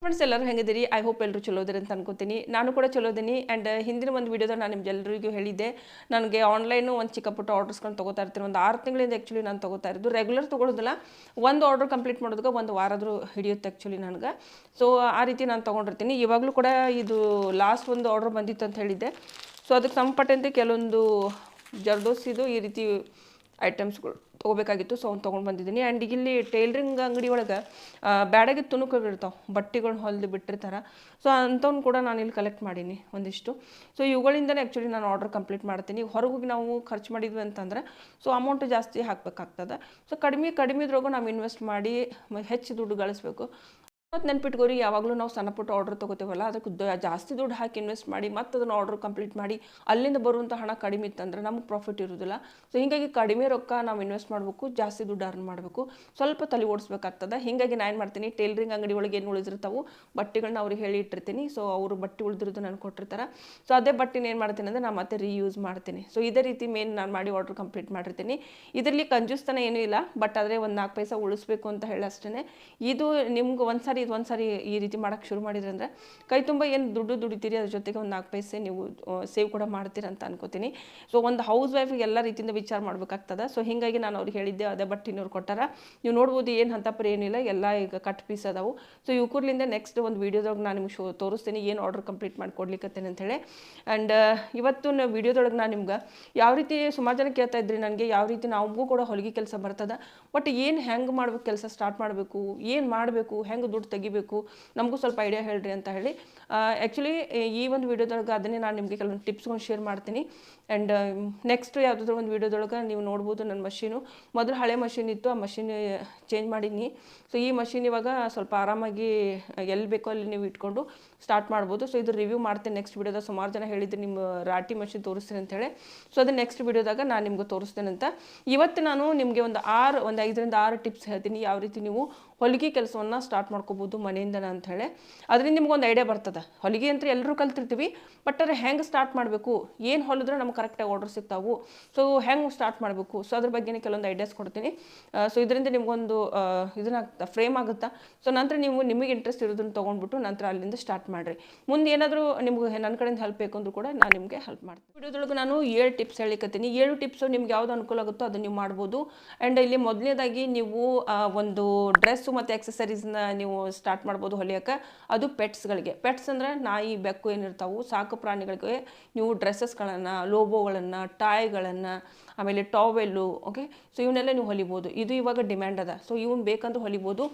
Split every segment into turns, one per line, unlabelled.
Friends ಎಲ್ಲರೂ ಹೆಂಗಿದ್ದೀರಿ? I hope ಎಲ್ಲರೂ ಚಲೋ ಇದ್ದೀರಿ ಅಂತ ಅನ್ಕೋತೀನಿ. ನಾನು ಕೂಡ ಚಲೋ ಇದೀನಿ. ಆ್ಯಂಡ್ ಹಿಂದಿನ ಒಂದು ವಿಡಿಯೋದಾಗ ನಾನು ನಿಮ್ಗೆಲ್ಲರಿಗೂ ಹೇಳಿದ್ದೆ, ನನಗೆ ಆನ್ಲೈನು ಒಂದು ಚಿಕ್ಕ ಪುಟ್ಟ ಆರ್ಡರ್ಸ್ಕೊಂಡು ತೊಗೋತಾ ಇರ್ತೀನಿ. ಒಂದು 6 ತಿಂಗಳಿಂದ ಆ್ಯಕ್ಚುಲಿ ನಾನು ತೊಗೋತಾ ಇರೋದು. ರೆಗ್ಯುಲರ್ ತೊಗೊಳ್ಳೋದಿಲ್ಲ, ಒಂದು ಆರ್ಡರ್ ಕಂಪ್ಲೀಟ್ ಮಾಡೋದಕ್ಕೆ ಒಂದು ವಾರಾದರೂ ಹಿಡಿಯುತ್ತೆ ಆ್ಯಕ್ಚುಲಿ ನನಗೆ. ಸೊ ಆ ರೀತಿ ನಾನು ತೊಗೊಂಡಿರ್ತೀನಿ. ಇವಾಗಲೂ ಕೂಡ ಇದು ಲಾಸ್ಟ್ ಒಂದು ಆರ್ಡರ್ ಬಂದಿತ್ತು ಅಂತ ಹೇಳಿದ್ದೆ. ಸೊ ಅದಕ್ಕೆ ಸಂಪಟ್ಟಂತೆ ಕೆಲವೊಂದು ಜರ್ದೋಸಿದು ಈ ರೀತಿ ಐಟಮ್ಸ್ಗಳು ತೊಗೋಬೇಕಾಗಿತ್ತು. ಸೊ ಅವ್ನು ತೊಗೊಂಡು ಬಂದಿದ್ದೀನಿ. ಆ್ಯಂಡ್ ಇಲ್ಲಿ ಟೈಲರಿಂಗ್ ಅಂಗಡಿ ಒಳಗೆ ಬ್ಯಾಡಾಗಿ ತುಣುಕುಗಳಿರ್ತಾವೆ, ಬಟ್ಟೆಗಳ್ನ ಹೊಲಿದು ಬಿಟ್ಟಿರ್ತಾರೆ. ಸೊ ಅಂಥವ್ನು ಕೂಡ ನಾನು ಇಲ್ಲಿ ಕಲೆಕ್ಟ್ ಮಾಡೀನಿ ಒಂದಿಷ್ಟು. ಸೊ ಇವುಗಳಿಂದನೇ ಆ್ಯಕ್ಚುಲಿ ನಾನು ಆರ್ಡರ್ ಕಂಪ್ಲೀಟ್ ಮಾಡ್ತೀನಿ. ಹೊರಗೆ ಹೋಗಿ ನಾವು ಖರ್ಚು ಮಾಡಿದ್ವಿ ಅಂತಂದರೆ ಸೊ ಅಮೌಂಟ್ ಜಾಸ್ತಿ ಹಾಕಬೇಕಾಗ್ತದೆ. ಸೊ ಕಡಿಮೆದ್ರೊಳಗೂ ನಾವು ಇನ್ವೆಸ್ಟ್ ಮಾಡಿ ಹೆಚ್ಚು ದುಡ್ಡು ಗಳಿಸ್ಬೇಕು. ಮತ್ತು ನೆನ್ಪಿಟ್ಕೋರಿ, ಯಾವಾಗಲೂ ನಾವು ಸಣ್ಣ ಪುಟ್ಟ ಆರ್ಡರ್ ತೊಗೋತೀವಲ್ಲ, ಅದಕ್ಕೆ ಜಾಸ್ತಿ ದುಡ್ಡು ಹಾಕಿ ಇನ್ವೆಸ್ಟ್ ಮಾಡಿ ಮತ್ತು ಅದನ್ನು ಆರ್ಡರ್ ಕಂಪ್ಲೀಟ್ ಮಾಡಿ ಅಲ್ಲಿಂದ ಬರುವಂಥ ಹಣ ಕಡಿಮೆ ಇತ್ತಂದ್ರೆ ನಮಗೆ ಪ್ರಾಫಿಟ್ ಇರೋದಿಲ್ಲ. ಸೊ ಹೀಗಾಗಿ ಕಡಿಮೆ ರೊಕ್ಕ ನಾವು ಇನ್ವೆಸ್ಟ್ ಮಾಡಬೇಕು, ಜಾಸ್ತಿ ದುಡ್ಡು ಅರ್ನ್ ಮಾಡಬೇಕು, ಸ್ವಲ್ಪ ತಲೆ ಓಡಿಸ್ಬೇಕಾಗ್ತದೆ. ಹೀಗಾಗಿ ನಾನು ಏನು ಮಾಡ್ತೀನಿ, ಟೈಲರಿಂಗ್ ಅಂಗಡಿ ಒಳಗೆ ಏನು ಉಳಿದಿರ್ತಾವೆ ಬಟ್ಟೆಗಳನ್ನ ಅವ್ರಿಗೆ ಹೇಳಿ ಇಟ್ಟಿರ್ತೀನಿ. ಸೊ ಅವರು ಬಟ್ಟೆ ಉಳಿದಿರೋದು ನಾನು ಕೊಟ್ಟಿರ್ತಾರೆ. ಸೊ ಅದೇ ಬಟ್ಟೆನ ಏನು ಮಾಡ್ತೀನಿ ಅಂದರೆ ನಾನು ಮತ್ತೆ ರೀಯೂಸ್ ಮಾಡ್ತೀನಿ. ಸೊ ಇದೇ ರೀತಿ ಮೇನ್ ನಾನು ಮಾಡಿ ಆರ್ಡರ್ ಕಂಪ್ಲೀಟ್ ಮಾಡಿರ್ತೀನಿ. ಇದರಲ್ಲಿ ಕಂಜೂಸ್ತನ ಏನೂ ಇಲ್ಲ, ಬಟ್ ಆದರೆ ಒಂದು 4 ಪೈಸೆ ಉಳಿಸ್ಬೇಕು ಅಂತ ಹೇಳಿ ಅಷ್ಟೇ. ಇದು ನಿಮ್ಗೆ ಒಂದು ಸಾರಿ ಈ ರೀತಿ ಮಾಡೋಕ್ಕೆ ಶುರು ಮಾಡಿದ್ರೆ ಅಂದರೆ ಕೈ ತುಂಬ ಏನು ದುಡ್ಡು ದುಡಿತೀರಿ, ಅದ್ರ ಜೊತೆಗೆ ಒಂದು 4 ಪೈಸೆ ನೀವು ಸೇವ್ ಕೂಡ ಮಾಡ್ತೀರ ಅಂತ ಅನ್ಕೋತೀನಿ. ಸೊ ಒಂದು ಹೌಸ್ ವೈಫಿಗೆ ಎಲ್ಲ ರೀತಿಯಿಂದ ವಿಚಾರ ಮಾಡಬೇಕಾಗ್ತದೆ. ಸೊ ಹೀಗಾಗಿ ನಾನು ಅವ್ರಿಗೆ ಹೇಳಿದ್ದೆ, ಅದೇ ಬಟ್ಟಿನವ್ರು ಕೊಟ್ಟಾರ. ನೀವು ನೋಡ್ಬೋದು ಏನು ಹಂತಪರಿ ಏನಿಲ್ಲ, ಎಲ್ಲ ಈಗ ಕಟ್ ಪೀಸ್ ಅದಾವು. ಸೊ ಇವ್ಕೂರ್ಲಿಂದ ನೆಕ್ಸ್ಟ್ ಒಂದು ವೀಡಿಯೋದೊಳಗೆ ನಾನು ನಿಮ್ಗೆ ತೋರಿಸ್ತೀನಿ ಏನು ಆರ್ಡರ್ ಕಂಪ್ಲೀಟ್ ಮಾಡಿ ಕೊಡ್ಲಿಕ್ಕತ್ತೇನೆ ಅಂತೇಳಿ. ಆ್ಯಂಡ್ ಇವತ್ತು ವೀಡಿಯೋದೊಳಗೆ ನಾನು ನಿಮ್ಗೆ ಯಾವ ರೀತಿ ಸುಮಾರು ಜನ ಕೇಳ್ತಾ ಇದ್ರಿ ನನಗೆ, ಯಾವ ರೀತಿ ನಮಗೂ ಕೂಡ ಹೊಲಿಗೆ ಕೆಲಸ ಬರ್ತದೆ, ಬಟ್ ಏನು ಹೆಂಗೆ ಮಾಡ್ಬೇಕು, ಕೆಲಸ ಸ್ಟಾರ್ಟ್ ಮಾಡಬೇಕು, ಏನು ಮಾಡಬೇಕು, ಹೆಂಗೆ ದುಡ್ಡು ತೆಗಿಬೇಕು, ನಮಗೂ ಸ್ವಲ್ಪ ಐಡಿಯಾ ಹೇಳ್ರಿ ಅಂತ ಹೇಳಿ. ಆ್ಯಕ್ಚುಲಿ ಈ ಒಂದು ವೀಡಿಯೋದೊಳಗೆ ಅದನ್ನೇ ನಾನು ನಿಮಗೆ ಕೆಲವೊಂದು ಟಿಪ್ಸ್ಕೊಂಡು ಶೇರ್ ಮಾಡ್ತೀನಿ. ಆ್ಯಂಡ್ ನೆಕ್ಸ್ಟ್ ಯಾವುದಾದ್ರೂ ಒಂದು ವೀಡಿಯೋದೊಳಗೆ ನೀವು ನೋಡ್ಬೋದು ನನ್ನ ಮಷೀನು. ಮೊದಲು ಹಳೆ ಮಷೀನ್ ಇತ್ತು, ಆ ಮಷೀನ್ ಚೇಂಜ್ ಮಾಡೀನಿ. ಸೊ ಈ ಮಷೀನ್ ಇವಾಗ ಸ್ವಲ್ಪ ಆರಾಮಾಗಿ ಎಲ್ಲಿ ಬೇಕೋ ಅಲ್ಲಿ ನೀವು ಇಟ್ಕೊಂಡು ಸ್ಟಾರ್ಟ್ ಮಾಡ್ಬೋದು. ಸೊ ಇದು ರಿವ್ಯೂ ಮಾಡ್ತೀನಿ ನೆಕ್ಸ್ಟ್ ವೀಡಿಯೋದಾಗ. ಸುಮಾರು ಜನ ಹೇಳಿದ್ರು ನಿಮ್ಮ ರಾಟಿ ಮಷೀನ್ ತೋರಿಸ್ತೀನಿ ಅಂತೇಳಿ. ಸೊ ಅದು ನೆಕ್ಸ್ಟ್ ವೀಡಿಯೋದಾಗ ನಾನು ನಿಮ್ಗೆ ತೋರಿಸ್ತೇನೆ ಅಂತ. ಇವತ್ತು ನಾನು ನಿಮಗೆ ಒಂದು 5ರಿಂದ 6 ಟಿಪ್ಸ್ ಹೇಳ್ತೀನಿ, ಯಾವ ರೀತಿ ನೀವು ಹೊಲಿಗೆ ಕೆಲಸವನ್ನು ಸ್ಟಾರ್ಟ್ ಮಾಡ್ಕೋಬೋದು ಮನೆಯಿಂದನೇ ಅಂಥೇಳಿ. ಅದರಿಂದ ನಿಮ್ಗೊಂದು ಐಡಿಯಾ ಬರ್ತದೆ. ಹೊಲಿಗೆ ಅಂತ ಎಲ್ಲರೂ ಕಲ್ತಿರ್ತೀವಿ, ಬಟ್ ಅದ್ರ ಹೆಂಗೆ ಸ್ಟಾರ್ಟ್ ಮಾಡಬೇಕು, ಏನು ಹೊಲಿದ್ರೆ ನಮ್ಗೆ ಕರೆಕ್ಟಾಗಿ ಆರ್ಡರ್ ಸಿಗ್ತಾವು, ಸೊ ಹೆಂಗೆ ಸ್ಟಾರ್ಟ್ ಮಾಡಬೇಕು, ಸೊ ಅದ್ರ ಬಗ್ಗೆ ಕೆಲವೊಂದು ಐಡಿಯಾಸ್ ಕೊಡ್ತೀನಿ. ಸೊ ಇದರಿಂದ ನಿಮ್ಗೊಂದು ಇದನ್ನ ಫ್ರೇಮ್ ಆಗುತ್ತಾ. ಸೊ ನಂತರ ನಿಮಗೆ ಇಂಟ್ರೆಸ್ಟ್ ಇರೋದನ್ನು ತೊಗೊಂಡ್ಬಿಟ್ಟು ನಂತರ ಅಲ್ಲಿಂದ ಸ್ಟಾರ್ಟ್ ಮಾಡಿರಿ. ಮುಂದೆ ಏನಾದರೂ ನಿಮ್ಗೆ ನನ್ನ ಕಡೆಯಿಂದ ಹೆಲ್ಪ್ ಬೇಕು ಅಂದರೂ ಕೂಡ ನಾನು ನಿಮಗೆ ಹೆಲ್ಪ್ ಮಾಡ್ತೀನಿ. ವಿಡಿಯೋದೊಳಗೆ ನಾನು 7 ಟಿಪ್ಸ್ ಹೇಳಿಕತ್ತೀನಿ. 7 ಟಿಪ್ಸು ನಿಮ್ಗೆ ಯಾವ್ದು ಅನುಕೂಲ ಆಗುತ್ತೋ ಅದನ್ನು ನೀವು ಮಾಡ್ಬೋದು. ಆ್ಯಂಡ್ ಇಲ್ಲಿ ಮೊದಲನೇದಾಗಿ ನೀವು ಒಂದು ಡ್ರೆಸ್ಸು ಮತ್ತು ಎಕ್ಸಸರೀಸ್ನ ನೀವು ಸ್ಟಾರ್ಟ್ ಮಾಡ್ಬೋದು ಹೊಲಿಯೋಕೆ. ಅದು ಪೆಟ್ಸ್ಗಳಿಗೆ. ಪೆಟ್ಸ್ ಅಂದರೆ ನಾಯಿ, ಬೆಕ್ಕು ಏನಿರ್ತಾವೆ ಸಾಕು ಪ್ರಾಣಿಗಳಿಗೆ ನೀವು ಡ್ರೆಸ್ಸಸ್ಗಳನ್ನು, ಲೋಬೋಗಳನ್ನು, ಟಾಯ್ಗಳನ್ನು, ಆಮೇಲೆ ಟಾವೆಲ್ಲು, ಓಕೆ. ಸೊ ಇವನ್ನೆಲ್ಲ ನೀವು ಹೊಲಿಬೋದು. ಇದು ಇವಾಗ ಡಿಮ್ಯಾಂಡ್ ಅದ. ಸೊ ಇವ್ನು ಬೇಕಂದ್ರೆ ಹೊಲಿಬೋದು.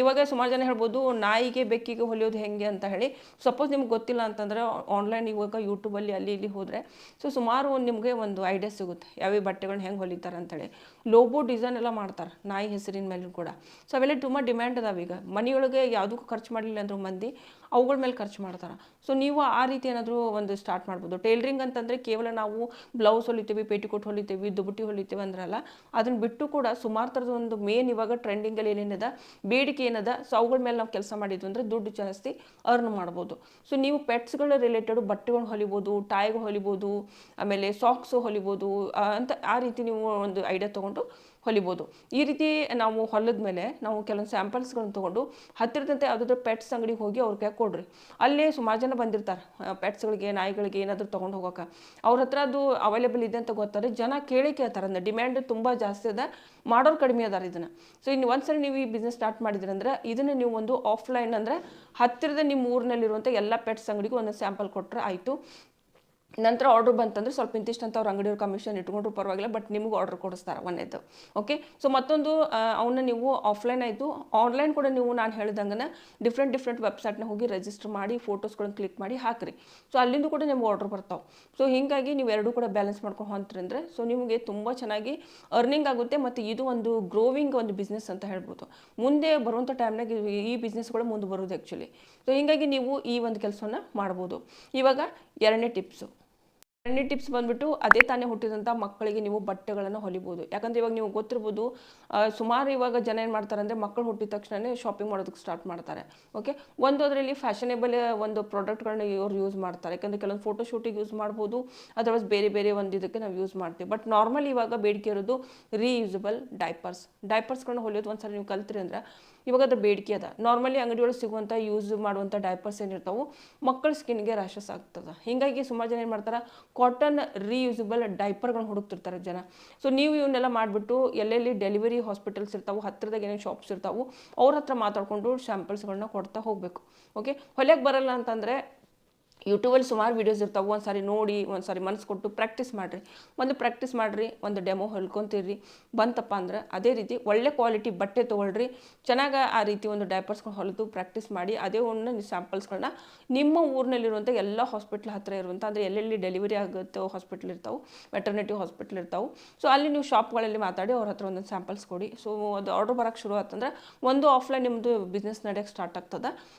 ಇವಾಗ ಸುಮಾರು ಜನ ಹೇಳ್ಬೋದು ನಾಯಿಗೆ ಬೆಕ್ಕಿಗೆ ಹೊಲಿಯೋದು ಹೆಂಗೆ ಅಂತ ಹೇಳಿ. ಸಪೋಸ್ ನಿಮ್ಗೆ ಗೊತ್ತಿಲ್ಲ ಅಂತಂದರೆ ಆನ್ಲೈನ್ ಇವಾಗ ಯೂಟ್ಯೂಬಲ್ಲಿ ಅಲ್ಲಿ ಇಲ್ಲಿ ಹೋದರೆ ಸೊ ಸುಮಾರು ನಿಮಗೆ ಒಂದು ಐಡಿಯಾ ಸಿಗುತ್ತೆ ಯಾವ್ಯಾವ ಬಟ್ಟೆಗಳನ್ನ ಹೆಂಗೆ ಹೊಲಿತಾರೆ ಅಂತೇಳಿ. ಲೋಬೋ ಡಿಸೈನ್ ಎಲ್ಲ ಮಾಡ್ತಾರೆ ನಾಯಿ ಹೆಸರಿನ ಮೇಲೂ ಕೂಡ. ಸೊ ಅವೆಲ್ಲ ತುಂಬ ಡಿಮ್ಯಾಂಡ್ ಅದಾವೆ. ಈಗ ಮನೆಯೊಳಗೆ ಯಾವುದಕ್ಕೂ ಖರ್ಚು ಮಾಡಲಿಲ್ಲ ಅಂದರೂ ಮಂದಿ ಅವುಗಳ ಮೇಲೆ ಖರ್ಚು ಮಾಡ್ತಾರೆ. ಸೊ ನೀವು ಆ ರೀತಿ ಏನಾದರೂ ಒಂದು ಸ್ಟಾರ್ಟ್ ಮಾಡ್ಬೋದು. ಟೈಲರಿಂಗ್ ಅಂತಂದರೆ ಕೇವಲ ನಾವು ಬ್ಲೌಸ್ ಹೊಲಿತೀವಿ, ಪೇಟಿಕೋಟ್ ಹೊಲಿತೀವಿ, ದುಬುಟಿ ಹೊಲಿತೀವಿ ಅಂದ್ರಲ್ಲ, ಅದನ್ನು ಬಿಟ್ಟು ಕೂಡ ಸುಮಾರು ಥರದ ಒಂದು ಮೇನ್ ಇವಾಗ ಟ್ರೆಂಡಿಂಗಲ್ಲಿ ಏನೇನದ, ಬೇಡಿಕೆ ಏನದ, ಸೊ ಅವುಗಳ ಮೇಲೆ ನಾವು ಕೆಲಸ ಮಾಡಿದ್ವಿ ಅಂದರೆ ದುಡ್ಡು ಜಾಸ್ತಿ ಅರ್ನ್ ಮಾಡ್ಬೋದು. ಸೊ ನೀವು ಪೆಟ್ಸ್ಗಳ ರಿಲೇಟೆಡ್ ಬಟ್ಟೆಗಳು ಹೊಲಿಬೋದು, ಟಾಯ್ಗಳು ಹೊಲಿಬೋದು, ಆಮೇಲೆ ಸಾಕ್ಸು ಹೊಲಿಬೋದು ಅಂತ ಆ ರೀತಿ ನೀವು ಒಂದು ಐಡಿಯಾ ತೊಗೊಂಡು ಹೊಲಿಬೋದು. ಈ ರೀತಿ ನಾವು ಹೊಲಿದ ಮೇಲೆ ನಾವು ಕೆಲವೊಂದು ಸ್ಯಾಂಪಲ್ಸ್ಗಳನ್ನ ತೊಗೊಂಡು ಹತ್ತಿರದಂತೆ ಯಾವುದಾದ್ರೂ ಪೆಟ್ಸ್ ಅಂಗಡಿಗೆ ಹೋಗಿ ಅವ್ರಿಗೆ ಕೊಡ್ರಿ. ಅಲ್ಲೇ ಸುಮಾರು ಜನ ಬಂದಿರ್ತಾರೆ ಪೆಟ್ಸ್ಗಳಿಗೆ, ನಾಯಿಗಳಿಗೆ ಏನಾದರೂ ತೊಗೊಂಡು ಹೋಗೋಕೆ. ಅವ್ರ ಹತ್ರ ಅದು ಅವೈಲೇಬಲ್ ಇದೆ ಅಂತ ಗೊತ್ತಾರೆ. ಜನ ಕೇಳ್ತಾರೆ, ಅಂದ್ರೆ ಡಿಮ್ಯಾಂಡ್ ತುಂಬ ಜಾಸ್ತಿ ಅದ, ಮಾಡೋರು ಕಡಿಮೆ ಅದಾರ ಇದನ್ನು. ಸೊ ಇನ್ನು ಒಂದ್ಸರಿ ನೀವು ಈ ಬಿಸ್ನೆಸ್ ಸ್ಟಾರ್ಟ್ ಮಾಡಿದ್ರಿ ಅಂದರೆ ಇದನ್ನು ನೀವು ಒಂದು ಆಫ್ಲೈನ್ ಅಂದರೆ ಹತ್ತಿರದ ನಿಮ್ಮ ಊರಿನಲ್ಲಿರುವಂಥ ಎಲ್ಲ ಪೆಟ್ಸ್ ಅಂಗಡಿಗೂ ಒಂದು ಸ್ಯಾಂಪಲ್ ಕೊಟ್ಟರೆ ಆಯಿತು. ನಂತರ ಆರ್ಡ್ರ್ ಬಂತಂದ್ರೆ ಸ್ವಲ್ಪ ಇಂತಿಷ್ಟು ಅಂತ ಅವ್ರ ಅಂಗಡಿಯವ್ರ ಕಮಿಷನ್ ಇಟ್ಕೊಂಡ್ರು ಪರವಾಗಿಲ್ಲ, ಬಟ್ ನಿಮಗೆ ಆರ್ಡ್ರ್ ಕೊಡಿಸ್ತಾರೆ ಒಂದೇದು. ಓಕೆ. ಸೊ ಮತ್ತೊಂದು ಅವನ್ನ ನೀವು ಆಫ್ಲೈನ್ ಆಯಿತು, ಆನ್ಲೈನ್ ಕೂಡ ನೀವು ನಾನು ಹೇಳಿದಂಗೆ ಡಿಫ್ರೆಂಟ್ ವೆಬ್ಸೈಟ್ನ ಹೋಗಿ ರಿಜಿಸ್ಟರ್ ಮಾಡಿ ಫೋಟೋಸ್ಗಳನ್ನ ಕ್ಲಿಕ್ ಮಾಡಿ ಹಾಕಿರಿ. ಸೊ ಅಲ್ಲಿಂದ ಕೂಡ ನಿಮ್ಗೆ ಆರ್ಡ್ರ್ ಬರ್ತಾವೆ. ಸೊ ಹೀಗಾಗಿ ನೀವು ಎರಡೂ ಕೂಡ ಬ್ಯಾಲೆನ್ಸ್ ಮಾಡ್ಕೊಂಡು ಹೊಂತ್ರಿ ಅಂದರೆ ಸೊ ನಿಮಗೆ ತುಂಬ ಚೆನ್ನಾಗಿ ಅರ್ನಿಂಗ್ ಆಗುತ್ತೆ. ಮತ್ತು ಇದು ಒಂದು ಗ್ರೋವಿಂಗ್ ಒಂದು ಬಿಸ್ನೆಸ್ ಅಂತ ಹೇಳ್ಬೋದು. ಮುಂದೆ ಬರುವಂಥ ಟೈಮ್ನಾಗ ಈ ಬಿಸ್ನೆಸ್ಗಳು ಮುಂದೆ ಬರೋದು ಆ್ಯಕ್ಚುಲಿ. ಸೊ ಹೀಗಾಗಿ ನೀವು ಈ ಒಂದು ಕೆಲಸವನ್ನು ಮಾಡ್ಬೋದು. ಇವಾಗ 2ನೇ ಟಿಪ್ಸ್ ಬಂದ್ಬಿಟ್ಟು ಅದೇ ತಾನೇ ಹುಟ್ಟಿದಂಥ ಮಕ್ಕಳಿಗೆ ನೀವು ಬಟ್ಟೆಗಳನ್ನು ಹೊಲಿಬೋದು. ಯಾಕಂದರೆ ಇವಾಗ ನೀವು ಗೊತ್ತಿರ್ಬೋದು ಸುಮಾರು ಇವಾಗ ಜನ ಏನು ಮಾಡ್ತಾರೆ ಅಂದರೆ ಮಕ್ಕಳು ಹುಟ್ಟಿದ ತಕ್ಷಣವೇ ಶಾಪಿಂಗ್ ಮಾಡೋದಕ್ಕೆ ಸ್ಟಾರ್ಟ್ ಮಾಡ್ತಾರೆ. ಓಕೆ. ಅದರಲ್ಲಿ ಫ್ಯಾಷನೇಬಲ್ ಒಂದು ಪ್ರಾಡಕ್ಟ್ಗಳನ್ನ ಇವ್ರು ಯೂಸ್ ಮಾಡ್ತಾರೆ. ಯಾಕಂದರೆ ಕೆಲವೊಂದು ಫೋಟೋಶೂಟಿಗೆ ಯೂಸ್ ಮಾಡ್ಬೋದು, ಅದರ್ವೈಸ್ ಬೇರೆ ಒಂದು ಇದಕ್ಕೆ ನಾವು ಯೂಸ್ ಮಾಡ್ತೀವಿ. ಬಟ್ ನಾರ್ಮಲ್ ಇವಾಗ ಬೇಡಿಕೆ ಇರೋದು ರೀಯೂಸಬಲ್ ಡೈಪರ್ಸ್ಗಳನ್ನ ಹೊಲಿಯೋದು ಒಂದ್ಸರಿ ನೀವು ಕಲ್ತ್ರಿ ಅಂದರೆ ಇವಾಗ ಅದ್ರ ಬೇಡಿಕೆ ಅದ. ನಾರ್ಮಲಿ ಅಂಗಡಿಯೊಳಗೆ ಸಿಗುವಂಥ ಯೂಸ್ ಮಾಡುವಂಥ ಡೈಪರ್ಸ್ ಏನಿರ್ತಾವೆ ಮಕ್ಕಳ ಸ್ಕಿನ್ಗೆ ರ್ಯಾಷಸ್ ಆಗ್ತದೆ. ಹೀಗಾಗಿ ಸುಮಾರು ಜನ ಏನು ಮಾಡ್ತಾರೆ, ಕಾಟನ್ ರೀಯೂಸಬಲ್ ಡೈಪರ್ಗಳನ್ನ ಹುಡುಕ್ತಿರ್ತಾರೆ ಜನ. ಸೊ ನೀವು ಇವನ್ನೆಲ್ಲ ಮಾಡಿಬಿಟ್ಟು ಎಲ್ಲೆಲ್ಲಿ ಡೆಲಿವರಿ ಹಾಸ್ಪಿಟಲ್ಸ್ ಇರ್ತಾವೆ, ಹತ್ತಿರದಾಗ ಏನೇನು ಶಾಪ್ಸ್ ಇರ್ತಾವೆ ಅವ್ರ ಹತ್ರ ಮಾತಾಡಿಕೊಂಡು ಸ್ಯಾಂಪಲ್ಸ್ಗಳನ್ನ ಕೊಡ್ತಾ ಹೋಗಬೇಕು. ಓಕೆ, ಹೊಲಿಯಕ್ಕೆ ಬರಲ್ಲ ಅಂತಂದರೆ ಯೂಟ್ಯೂಬಲ್ಲಿ ಸುಮಾರು ವೀಡಿಯೋಸ್ ಇರ್ತಾವೆ, ಒಂದು ಸಾರಿ ನೋಡಿ ಒಂದು ಸಾರಿ ಮನಸ್ಸು ಕೊಟ್ಟು ಪ್ರಾಕ್ಟೀಸ್ ಮಾಡಿರಿ, ಒಂದು ಡೆಮೋ ಹೊಲ್ಕೊತೀರಿ. ಬಂತಪ್ಪ ಅಂದ್ರೆ ಅದೇ ರೀತಿ ಒಳ್ಳೆ ಕ್ವಾಲಿಟಿ ಬಟ್ಟೆ ತೊಗೊಳ್ರಿ, ಚೆನ್ನಾಗಿ ಆ ರೀತಿ ಒಂದು ಡೈಪರ್ಸ್ಗಳು ಹೊಲಿದು ಪ್ರಾಕ್ಟೀಸ್ ಮಾಡಿ ಅದೇ ಒಂದು ಸ್ಯಾಂಪಲ್ಸ್ಗಳನ್ನ ನಿಮ್ಮ ಊರಿನಲ್ಲಿರುವಂಥ ಎಲ್ಲ ಹಾಸ್ಪಿಟ್ಲ್ ಹತ್ತಿರ ಇರುವಂಥ, ಅಂದರೆ ಎಲ್ಲೆಲ್ಲಿ ಡೆಲಿವರಿ ಆಗುತ್ತೆ ಹಾಸ್ಪಿಟ್ಲ್ ಇರ್ತಾವೆ, ವೆಟರ್ನಿಟಿ ಹಾಸ್ಪಿಟ್ಲ್ ಇರ್ತಾವೆ, ಸೊ ಅಲ್ಲಿ ನೀವು ಶಾಪ್ಗಳಲ್ಲಿ ಮಾತಾಡಿ ಅವ್ರ ಹತ್ರ ಒಂದೊಂದು ಸ್ಯಾಂಪಲ್ಸ್ ಕೊಡಿ. ಸೊ ಅದು ಆರ್ಡ್ರ್ ಬರೋಕ್ಕೆ ಶುರು ಆತಂದ್ರೆ ಒಂದು ಆಫ್ಲೈನ್ ನಿಮ್ಮದು ಬಿಸ್ನೆಸ್ ನಡೆಯೋಕ್ಕೆ ಸ್ಟಾರ್ಟ್ ಆಗ್ತದೆ.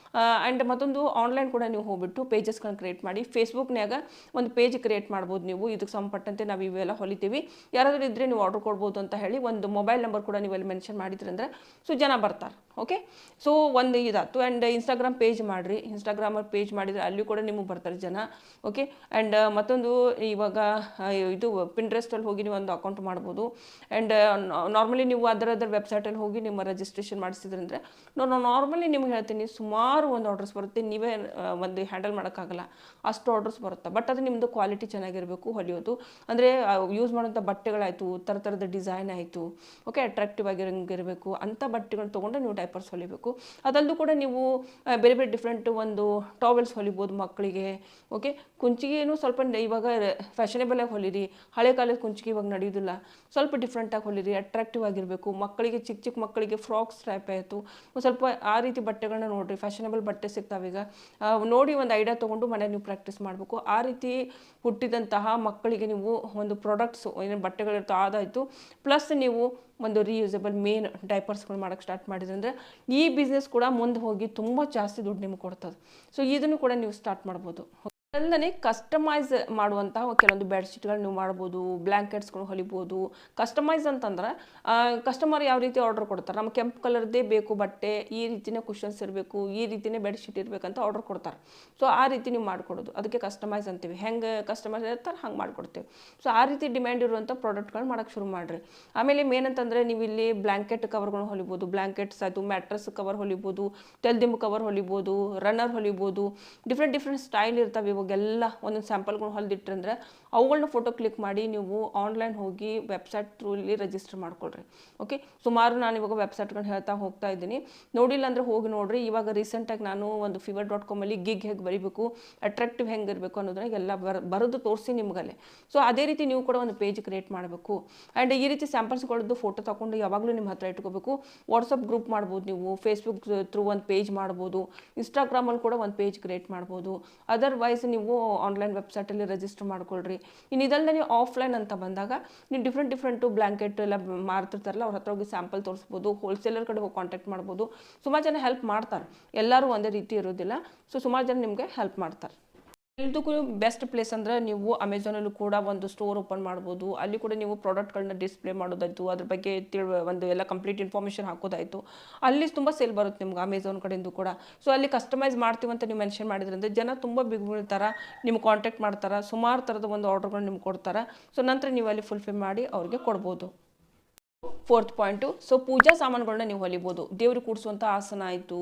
ಆ್ಯಂಡ್ ಮತ್ತೊಂದು ಆನ್ಲೈನ್ ಕೂಡ ನೀವು ಹೋಗ್ಬಿಟ್ಟು ಪೇಜಸ್ಗಳನ್ನ ಕ್ರಿಯೇಟ್ ಮಾಡಿ ಫೇಸ್ಬುಕ್ನಾಗ ಒಂದು ಪೇಜ್ ಕ್ರಿಯೇಟ್ ಮಾಡ್ಬೋದು ನೀವು. ಇದಕ್ಕೆ ಸಂಬಂಧಪಟ್ಟಂತೆ ನಾವು ಇವೆಲ್ಲ ಹೊಲಿತೀವಿ, ಯಾರಾದರೂ ಇದ್ದರೆ ನೀವು ಆರ್ಡರ್ ಕೊಡ್ಬೋದು ಅಂತ ಹೇಳಿ ಒಂದು ಮೊಬೈಲ್ ನಂಬರ್ ಕೂಡ ನೀವು ಅಲ್ಲಿ ಮೆನ್ಷನ್ ಮಾಡಿದ್ರಿ ಅಂದರೆ ಸೊ ಜನ ಬರ್ತಾರೆ. ಓಕೆ, ಸೊ ಒಂದು ಇದಾಯ್ತು. ಆ್ಯಂಡ್ ಇನ್ಸ್ಟಾಗ್ರಾಮ್ ಪೇಜ್ ಮಾಡಿರಿ, ಇನ್ಸ್ಟಾಗ್ರಾಮಲ್ಲಿ ಪೇಜ್ ಮಾಡಿದರೆ ಅಲ್ಲಿ ಕೂಡ ನಿಮಗೆ ಬರ್ತಾರೆ ಜನ. ಓಕೆ, ಆ್ಯಂಡ್ ಮತ್ತೊಂದು ಇವಾಗ ಇದು ಪಿಂಟ್ರೆಸ್ಟಲ್ಲಿ ಹೋಗಿ ನೀವು ಒಂದು ಅಕೌಂಟ್ ಮಾಡ್ಬೋದು. ಆ್ಯಂಡ್ ನಾರ್ಮಲಿ ನೀವು ಅದರ ವೆಬ್ಸೈಟಲ್ಲಿ ಹೋಗಿ ನಿಮ್ಮ ರಿಜಿಸ್ಟ್ರೇಷನ್ ಮಾಡಿಸಿದ್ರಂದರೆ ನಾರ್ಮಲಿ ನಿಮ್ಗೆ ಹೇಳ್ತೀನಿ ಸುಮಾರು ಒಂದು ಆರ್ಡರ್ಸ್ ಬರುತ್ತೆ, ನೀವೇ ಒಂದು ಹ್ಯಾಂಡಲ್ ಮಾಡೋಕ್ಕಾಗಲ್ಲ ಅಷ್ಟು ಆರ್ಡರ್ಸ್ ಬರುತ್ತೆ. ಬಟ್ ಅದು ನಿಮ್ಮದು ಕ್ವಾಲಿಟಿ ಚೆನ್ನಾಗಿರಬೇಕು ಹೊಲಿಯೋದು, ಅಂದರೆ ಯೂಸ್ ಮಾಡೋಂಥ ಬಟ್ಟೆಗಳಾಯಿತು, ಥರದ ಡಿಸೈನ್ ಆಯಿತು, ಓಕೆ, ಅಟ್ರಾಕ್ಟಿವ್ ಆಗಿರೋಂಗಿರಬೇಕು ಅಂಥ ಬಟ್ಟೆಗಳನ್ನ ತೊಗೊಂಡು ನೀವು ಡೈಪರ್ಸ್ ಹೊಲಿಬೇಕು. ಅದಲ್ಲೂ ಕೂಡ ನೀವು ಬೇರೆ ಬೇರೆ ಡಿಫ್ರೆಂಟ್ ಒಂದು ಟಾವೆಲ್ಸ್ ಹೊಲಿಬೋದು ಮಕ್ಕಳಿಗೆ. ಓಕೆ, ಕುಂಚಿಗೆನೂ ಸ್ವಲ್ಪ ಇವಾಗ ಫ್ಯಾಷನೇಬಲ್ ಆಗಿ ಹೊಲಿರಿ, ಹಳೆ ಕಾಲದ ಕುಂಚಿಗೆ ಇವಾಗ ನಡೆಯೋದಿಲ್ಲ, ಸ್ವಲ್ಪ ಡಿಫ್ರೆಂಟಾಗಿ ಹೊಲಿರಿ, ಅಟ್ರಾಕ್ಟಿವ್ ಆಗಿರಬೇಕು. ಮಕ್ಕಳಿಗೆ ಚಿಕ್ಕ ಮಕ್ಕಳಿಗೆ ಫ್ರಾಕ್ಸ್ ಟೈಪ್ ಆಯಿತು, ಒಂದು ಸ್ವಲ್ಪ ಆ ರೀತಿ ಬಟ್ಟೆಗಳನ್ನ ನೋಡಿರಿ, ಫ್ಯಾಷನೇಬಲ್ ಬಟ್ಟೆ ಸಿಗ್ತಾವೀಗ, ನೋಡಿ ಒಂದು ಐಡಿಯಾ ತೊಗೊಂಡು ಮನೆ ನೀವು ಪ್ರಾಕ್ಟೀಸ್ ಮಾಡಬೇಕು. ಆ ರೀತಿ ಹುಟ್ಟಿದಂತಹ ಮಕ್ಕಳಿಗೆ ನೀವು ಒಂದು ಪ್ರಾಡಕ್ಟ್ಸು ಏನೇನು ಬಟ್ಟೆಗಳಿರ್ತೋ ಅದಾಯಿತು, ಪ್ಲಸ್ ನೀವು ಒಂದು ರೀಯೂಸಬಲ್ ಮೇನ್ ಡೈಪರ್ಸ್ಗಳು ಮಾಡೋಕ್ಕೆ ಸ್ಟಾರ್ಟ್ ಮಾಡಿದ್ರೆ ಅಂದರೆ ಈ ಬಿಸ್ನೆಸ್ ಕೂಡ ಮುಂದೆ ಹೋಗಿ ತುಂಬ ಜಾಸ್ತಿ ದುಡ್ಡು ನಿಮ್ಗೆ ಕೊಡ್ತದೆ. ಸೊ ಇದನ್ನು ಕೂಡ ನೀವು ಸ್ಟಾರ್ಟ್ ಮಾಡ್ಬೋದು. ಅಲ್ಲದೆ ಕಸ್ಟಮೈಸ್ ಮಾಡುವಂತಹ ಕೆಲವೊಂದು ಬೆಡ್ಶೀಟ್ಗಳು ನೀವು ಮಾಡ್ಬೋದು, ಬ್ಲ್ಯಾಂಕೆಟ್ಸ್ಗಳು ಹೊಲಿಬೋದು. ಕಸ್ಟಮೈಸ್ ಅಂತಂದ್ರೆ ಕಸ್ಟಮರ್ ಯಾವ ರೀತಿ ಆರ್ಡರ್ ಕೊಡ್ತಾರೆ, ನಮ್ಗೆ ಕೆಂಪು ಕಲರ್ದೇ ಬೇಕು ಬಟ್ಟೆ, ಈ ರೀತಿಯೇ ಕುಷನ್ಸ್ ಇರಬೇಕು, ಈ ರೀತಿಯೇ ಬೆಡ್ಶೀಟ್ ಇರಬೇಕಂತ ಆರ್ಡರ್ ಕೊಡ್ತಾರೆ. ಸೊ ಆ ರೀತಿ ನೀವು ಮಾಡಿಕೊಡೋದು ಅದಕ್ಕೆ ಕಸ್ಟಮೈಸ್ ಅಂತೀವಿ. ಹೆಂಗೆ ಕಸ್ಟಮೈಸ್ ಇರ್ತಾರೆ ಹಂಗೆ ಮಾಡಿಕೊಡ್ತೀವಿ. ಸೊ ಆ ರೀತಿ ಡಿಮ್ಯಾಂಡ್ ಇರುವಂಥ ಪ್ರಾಡಕ್ಟ್ಗಳು ಮಾಡೋಕ್ಕೆ ಶುರು ಮಾಡಿರಿ. ಆಮೇಲೆ ಮೇನ್ ಅಂತಂದರೆ ನೀವು ಇಲ್ಲಿ ಬ್ಲ್ಯಾಂಕೆಟ್ ಕವರ್ಗಳು ಹೊಲಿಬೋದು, ಬ್ಲ್ಯಾಂಕೆಟ್ಸ್ ಆಯಿತು, ಮ್ಯಾಟ್ರಸ್ ಕವರ್ ಹೊಲಿಬೋದು, ತೆಲ್ದಿಂಬು ಕವರ್ ಹೊಲಿಬೋದು, ರನ್ನರ್ ಹೊಲಿಬೋದು, ಡಿಫ್ರೆಂಟ್ ಸ್ಟೈಲ್ ಇರ್ತವೆ. ಇವಾಗೆಲ್ಲ ಒಂದೊಂದು ಸ್ಯಾಂಪಲ್ಗಳು ಹೊಲಿದಿಟ್ರಂದ್ರೆ ಅವುಗಳನ್ನ ಫೋಟೋ ಕ್ಲಿಕ್ ಮಾಡಿ ನೀವು ಆನ್ಲೈನ್ ಹೋಗಿ ವೆಬ್ಸೈಟ್ ಥ್ರೂಲಿ ರಿಜಿಸ್ಟರ್ ಮಾಡ್ಕೊಳ್ರಿ. ಓಕೆ, ಸುಮಾರು ನಾನು ಇವಾಗ ವೆಬ್ಸೈಟ್ಗಳನ್ನ ಹೇಳ್ತಾ ಹೋಗ್ತಾ ಇದ್ದೀನಿ, ನೋಡಿಲ್ಲ ಅಂದರೆ ಹೋಗಿ ನೋಡಿರಿ. ಇವಾಗ ರೀಸೆಂಟಾಗಿ ನಾನು ಒಂದು fiver.com ಗಿಗ್ ಹೇಗೆ ಬರೀಬೇಕು, ಅಟ್ರಾಕ್ಟಿವ್ ಹೆಂಗೆ ಇರಬೇಕು ಅನ್ನೋದನ್ನ ಎಲ್ಲ ಬರೆದು ತೋರಿಸಿ ನಿಮಗಲ್ಲೇ. ಸೊ ಅದೇ ರೀತಿ ನೀವು ಕೂಡ ಒಂದು ಪೇಜ್ ಕ್ರಿಯೇಟ್ ಮಾಡಬೇಕು. ಆ್ಯಂಡ್ ಈ ರೀತಿ ಸ್ಯಾಂಪಲ್ಸ್ಗಳದ್ದು ಫೋಟೋ ತಗೊಂಡು ಯಾವಾಗಲೂ ನಿಮ್ಮ ಹತ್ರ ಇಟ್ಕೋಬೇಕು. ವಾಟ್ಸಪ್ ಗ್ರೂಪ್ ಮಾಡ್ಬೋದು, ನೀವು ಫೇಸ್ಬುಕ್ ಥ್ರೂ ಒಂದು ಪೇಜ್ ಮಾಡ್ಬೋದು, ಇನ್ಸ್ಟಾಗ್ರಾಮಲ್ಲಿ ಕೂಡ ಒಂದು ಪೇಜ್ ಕ್ರಿಯೇಟ್ ಮಾಡ್ಬೋದು. ಅದರ್ವೈಸ್ ನೀವು ಆನ್ಲೈನ್ ವೆಬ್ಸೈಟಲ್ಲಿ ರಿಜಿಸ್ಟರ್ ಮಾಡ್ಕೊಳ್ರಿ. ಇನ್ನು ಇದಲ್ಲದೆ ನೀವು ಆಫ್ಲೈನ್ ಅಂತ ಬಂದಾಗ ನೀವು ಡಿಫ್ರೆಂಟು ಬ್ಲ್ಯಾಂಕೆಟ್ ಎಲ್ಲ ಮಾರ್ತಿರ್ತಾರಲ್ಲ ಅವ್ರ ಹತ್ರ ಹೋಗಿ ಸ್ಯಾಂಪಲ್ ತೋರಿಸ್ಬೋದು, ಹೋಲ್ಸೇಲರ್ ಕಡೆ ಹೋಗಿ ಕಾಂಟ್ಯಾಕ್ಟ್ ಮಾಡ್ಬೋದು. ಸುಮಾರು ಜನ ಹೆಲ್ಪ್ ಮಾಡ್ತಾರೆ, ಎಲ್ಲರೂ ಒಂದೇ ರೀತಿ ಇರೋದಿಲ್ಲ. ಸೊ ಸುಮಾರು ಜನ ನಿಮಗೆ ಹೆಲ್ಪ್ ಮಾಡ್ತಾರೆ. ಇದಕ್ಕೂ ಬೆಸ್ಟ್ ಪ್ಲೇಸ್ ಅಂದರೆ ನೀವು ಅಮೆಝಾನಲ್ಲೂ ಕೂಡ ಒಂದು ಸ್ಟೋರ್ ಓಪನ್ ಮಾಡ್ಬೋದು. ಅಲ್ಲಿ ಕೂಡ ನೀವು ಪ್ರಾಡಕ್ಟ್ಗಳನ್ನ ಡಿಸ್ಪ್ಲೇ ಮಾಡೋದಾಯಿತು, ಅದ್ರ ಬಗ್ಗೆ ಒಂದು ಎಲ್ಲ ಕಂಪ್ಲೀಟ್ ಇನ್ಫಾರ್ಮೇಷನ್ ಹಾಕೋದಾಯಿತು. ಅಲ್ಲಿ ತುಂಬ ಸೇಲ್ ಬರುತ್ತೆ ನಿಮ್ಗೆ ಅಮೆಝಾನ್ ಕಡೆಯಿಂದ ಕೂಡ. ಸೊ ಅಲ್ಲಿ ಕಸ್ಟಮೈಸ್ ಮಾಡ್ತೀವಿ ಅಂತ ನೀವು ಮೆನ್ಷನ್ ಮಾಡಿದ್ರಿಂದ ಜನ ತುಂಬ ಬೀಳ್ತಾರೆ, ನಿಮ್ಗೆ ಕಾಂಟ್ಯಾಕ್ಟ್ ಮಾಡ್ತಾರೆ, ಸುಮಾರು ಥರದ ಒಂದು ಆರ್ಡರ್ಗಳು ನಿಮ್ಗೆ ಕೊಡ್ತಾರೆ. ಸೊ ನಂತರ ನೀವು ಅಲ್ಲಿ ಫುಲ್ಫಿಲ್ ಮಾಡಿ ಅವ್ರಿಗೆ ಕೊಡ್ಬೋದು. 4th ಪಾಯಿಂಟು, ಸೊ ಪೂಜಾ ಸಾಮಾನುಗಳನ್ನ ನೀವು ಹೊಲಿಬೋದು. ದೇವ್ರಿಗೆ ಕೂಡಿಸುವಂಥ ಆಸನ ಆಯಿತು,